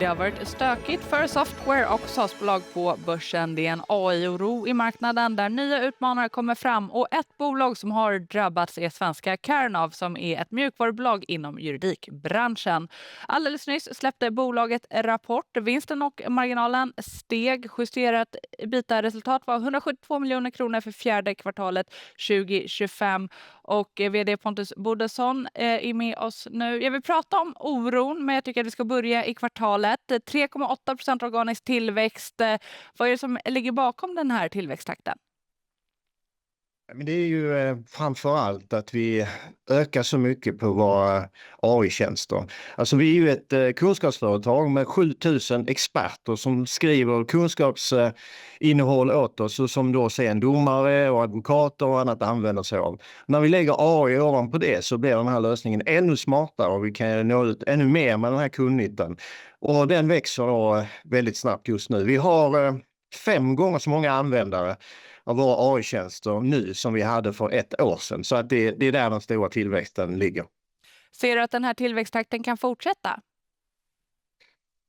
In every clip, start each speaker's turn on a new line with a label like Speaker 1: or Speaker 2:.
Speaker 1: Det har varit stökigt för software och SaaS-bolag på börsen. Det är en AI-oro i marknaden där nya utmanare kommer fram och ett bolag som har drabbats är svenska Karnov som är ett mjukvarubolag inom juridikbranschen. Alldeles nyss släppte bolaget rapport. Vinsten och marginalen steg. Justerat EBITDA-resultat var 172 miljoner kronor för fjärde kvartalet 2025. Och vd Pontus Bodelsson är med oss nu. Jag vill prata om oron, men jag tycker att vi ska börja i kvartalet. 3,8% organisk tillväxt. Vad är det som ligger bakom den här tillväxttakten?
Speaker 2: Men det är ju framför allt att vi ökar så mycket på våra AI-tjänster. Alltså vi är ju ett kunskapsföretag med 7000 experter som skriver kunskapsinnehåll åt oss och som då sen domare och advokater och annat använder sig av. När vi lägger AI ovanpå det så blir den här lösningen ännu smartare och vi kan nå ut ännu mer med den här kundnyttan. Och den växer då väldigt snabbt just nu. Vi har 5 gånger så många användare av våra AI-tjänster nu som vi hade för 1 år sedan. Så att det är där den stora tillväxten ligger.
Speaker 1: Ser du att den här tillväxttakten kan fortsätta?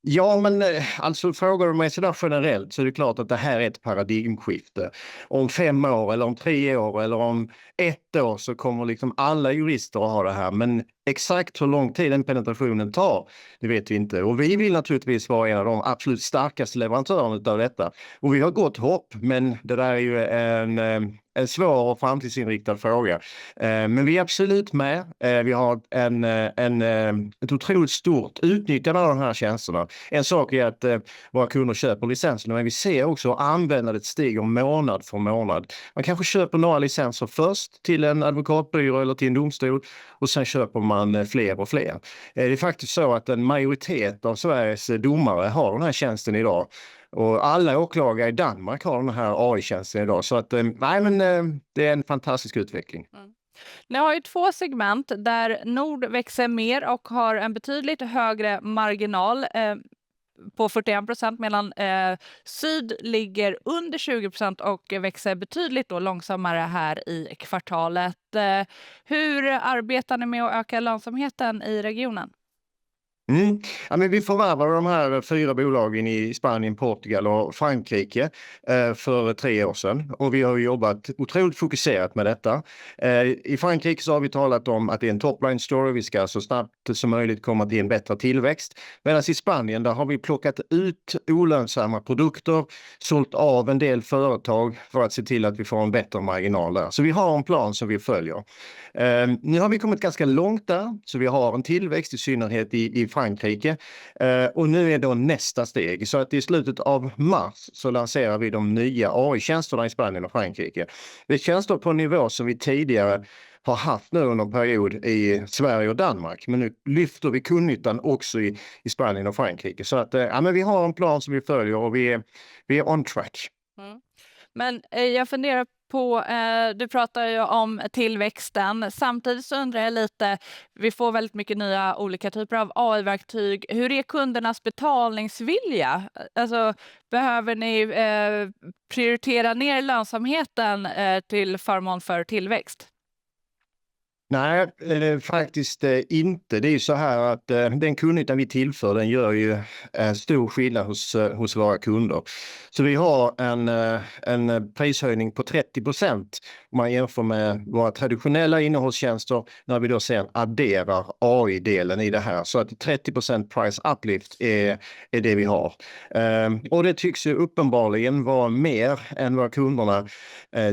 Speaker 2: Ja, men alltså frågar du mig sådär generellt så är det klart att det här är ett paradigmskifte. Om 5 år eller om 3 år eller om 1 år så kommer liksom alla jurister att ha det här. Men exakt hur lång tid den penetrationen tar, det vet vi inte. Och vi vill naturligtvis vara en av de absolut starkaste leverantörerna av detta. Och vi har gott hopp, men det där är ju en svår och framtidsinriktad fråga. Men vi är absolut med. Vi har ett otroligt stort utnyttjande av de här tjänsterna. En sak är att våra kunder köper licenserna, men vi ser också att användandet stiger månad för månad. Man kanske köper några licenser först till en advokatbyrå eller till en domstol och sen köper man fler och fler. Det är faktiskt så att en majoritet av Sveriges domare har den här tjänsten idag. Och alla åklagare i Danmark har den här AI-tjänsten idag. Så att, nej, men det är en fantastisk utveckling.
Speaker 1: Ni har ju 2 segment där Nord växer mer och har en betydligt högre marginal på 41%, medan Syd ligger under 20% och växer betydligt då långsammare här i kvartalet. Hur arbetar ni med att öka lönsamheten i regionen?
Speaker 2: Ja, men vi förvärvade de här 4 bolagen i Spanien, Portugal och Frankrike för 3 år sedan. Och vi har jobbat otroligt fokuserat med detta. I Frankrike så har vi talat om att det är en topline story. Vi ska så snabbt som möjligt komma till en bättre tillväxt. Medan i Spanien där har vi plockat ut olönsamma produkter, sålt av en del företag för att se till att vi får en bättre marginal där. Så vi har en plan som vi följer. Nu har vi kommit ganska långt där, så vi har en tillväxt i synnerhet i Frankrike. Och nu är då nästa steg. Så att i slutet av mars så lanserar vi de nya AI-tjänsterna i Spanien och Frankrike. Det är tjänster på en nivå som vi tidigare har haft nu under en period i Sverige och Danmark. Men nu lyfter vi kundnyttan också i Spanien och Frankrike. Så att ja, men vi har en plan som vi följer och vi är on track.
Speaker 1: Men jag funderar på, du pratar ju om tillväxten. Samtidigt så undrar jag lite, vi får väldigt mycket nya olika typer av AI-verktyg. Hur är kundernas betalningsvilja? Alltså, behöver ni prioritera ner lönsamheten till förmån för tillväxt?
Speaker 2: Nej, faktiskt inte. Det är ju så här att den kundnyttan vi tillför, den gör ju stor skillnad hos våra kunder. Så vi har en prishöjning på 30% om man jämför med våra traditionella innehållstjänster när vi då sen adderar AI-delen i det här. Så att 30% price uplift är det vi har. Och det tycks ju uppenbarligen vara mer än vad kunderna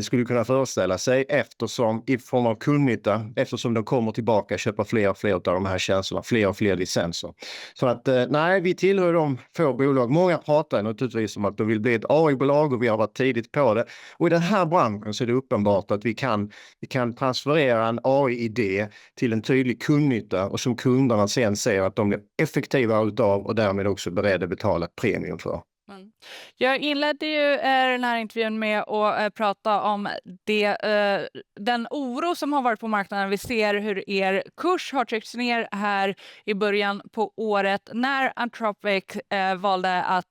Speaker 2: skulle kunna föreställa sig eftersom i form av kundnytta, eftersom de kommer tillbaka och köper fler och fler av de här tjänsterna, fler och fler licenser. Så att nej, vi tillhör de få bolag. Många pratar naturligtvis om att de vill bli ett AI-bolag och vi har varit tidigt på det. Och i den här branschen så är det uppenbart att vi kan transferera en AI-idé till en tydlig kundnytta och som kunderna sen ser att de blir effektiva utav och därmed också beredda att betala ett premium för.
Speaker 1: Jag inledde ju den här intervjun med att prata om den oro som har varit på marknaden. Vi ser hur er kurs har tryckts ner här i början på året när Anthropic valde att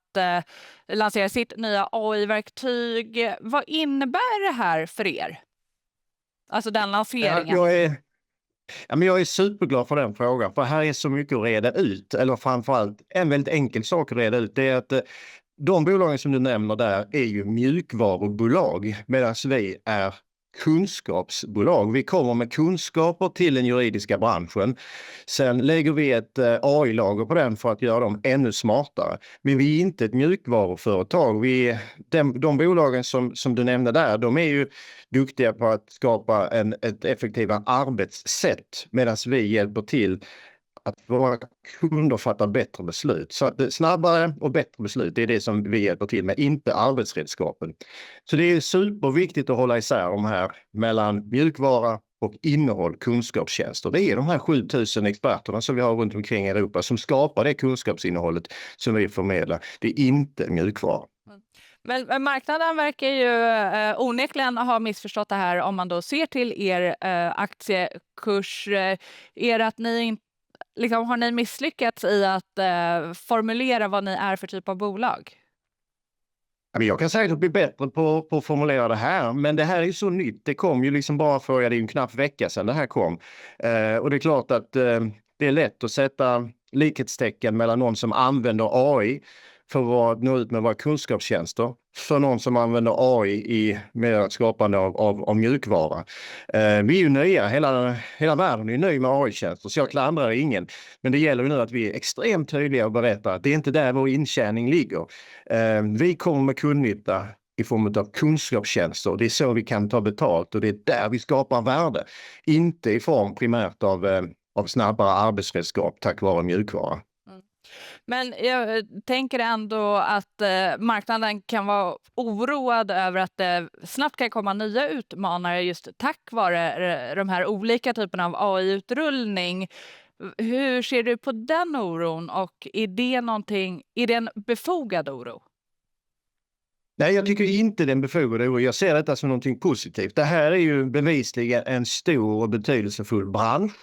Speaker 1: lansera sitt nya AI-verktyg. Vad innebär det här för er? Alltså den lanseringen.
Speaker 2: Ja, men jag är superglad för den frågan, för här är så mycket att reda ut. Eller framförallt en väldigt enkel sak att reda ut, det är att de bolagen som du nämner där är ju mjukvarubolag, medan vi är kunskapsbolag. Vi kommer med kunskaper till den juridiska branschen. Sen lägger vi ett AI-lager på den för att göra dem ännu smartare. Men vi är inte ett mjukvaruföretag. De bolagen som du nämnde där, de är ju duktiga på att skapa ett effektivare arbetssätt, medan vi hjälper till att våra kunder fattar bättre beslut. Så att snabbare och bättre beslut, det är det som vi hjälper till med, inte arbetsredskapen. Så det är superviktigt att hålla isär de här mellan mjukvara och innehåll, kunskapstjänster. Det är de här 7000 experterna som vi har runt omkring i Europa som skapar det kunskapsinnehållet som vi förmedlar. Det är inte mjukvara.
Speaker 1: Men marknaden verkar ju onekligen ha missförstått det här om man då ser till er aktiekurs. Att ni liksom, har ni misslyckats i att formulera vad ni är för typ av bolag?
Speaker 2: Jag kan säkert bli bättre på att formulera det här, men det här är ju så nytt. Det kom ju liksom bara för, det är ju en knapp vecka sedan det här kom. Och det är klart att det är lätt att sätta likhetstecken mellan någon som använder AI för att nå ut med våra kunskapstjänster för någon som använder AI med skapande av mjukvara. Vi är ju nya, hela världen är ny med AI-tjänster, så jag klandrar ingen. Men det gäller ju nu att vi är extremt tydliga och berättar att det är inte där vår intjäning ligger. Vi kommer med kundnytta i form av kunskapstjänster. Det är så vi kan ta betalt och det är där vi skapar värde. Inte i form primärt av snabbare arbetsredskap tack vare mjukvara.
Speaker 1: Men jag tänker ändå att marknaden kan vara oroad över att det snabbt kan komma nya utmanare just tack vare de här olika typerna av AI-utrullning. Hur ser du på den oron och är det en befogad oro?
Speaker 2: Nej, jag tycker inte det är en befogad oro. Jag ser detta som någonting positivt. Det här är ju bevisligen en stor och betydelsefull bransch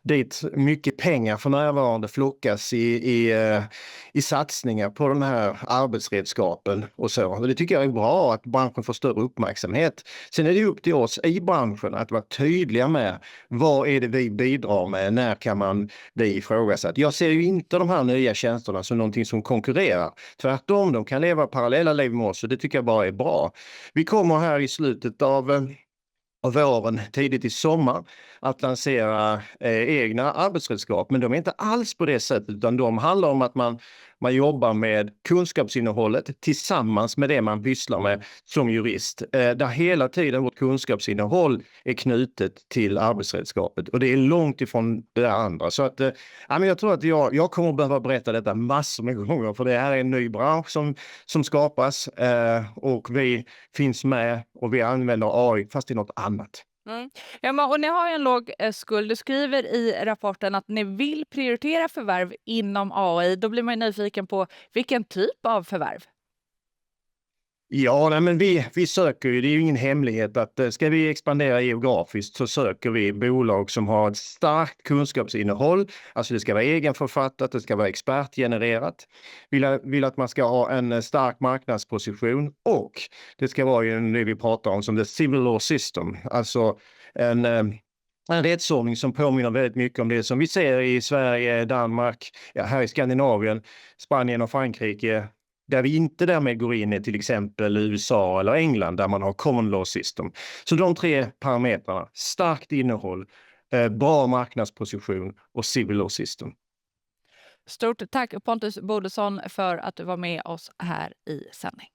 Speaker 2: dit mycket pengar för närvarande flockas i satsningar på de här arbetsredskapen och så. Och det tycker jag är bra att branschen får större uppmärksamhet. Sen är det upp till oss i branschen att vara tydliga med vad är det vi bidrar med, när kan man bli ifrågasatt. Jag ser ju inte de här nya tjänsterna som någonting som konkurrerar. Tvärtom, de kan leva parallella liv med oss och det tycker jag bara är bra. Vi kommer här i slutet av våren, tidigt i sommar, att lansera egna arbetsredskap. Men de är inte alls på det sättet, utan de handlar om att man jobbar med kunskapsinnehållet tillsammans med det man pysslar med som jurist. Där hela tiden vårt kunskapsinnehåll är knutet till arbetsredskapet. Och det är långt ifrån det andra. Så att, men jag tror att jag kommer att behöva berätta detta massor med gånger. För det här är en ny bransch som skapas. Och vi finns med och vi använder AI fast i något annat.
Speaker 1: Mm. Ja, och ni har ju en låg skuld. Du skriver i rapporten att ni vill prioritera förvärv inom AI. Då blir man ju nyfiken på vilken typ av förvärv?
Speaker 2: Ja, nej, men vi söker ju, det är ju ingen hemlighet att ska vi expandera geografiskt så söker vi bolag som har ett starkt kunskapsinnehåll. Alltså det ska vara egenförfattat, det ska vara expertgenererat. Vill att man ska ha en stark marknadsposition och det ska vara ju det vi pratar om som the civil law system. Alltså en rättsordning som påminner väldigt mycket om det som vi ser i Sverige, Danmark, här i Skandinavien, Spanien och Frankrike. Där vi inte därmed går in i till exempel USA eller England där man har common law system. Så de 3 parametrarna, starkt innehåll, bra marknadsposition och civil law system.
Speaker 1: Stort tack Pontus Bodesson för att du var med oss här i sändning.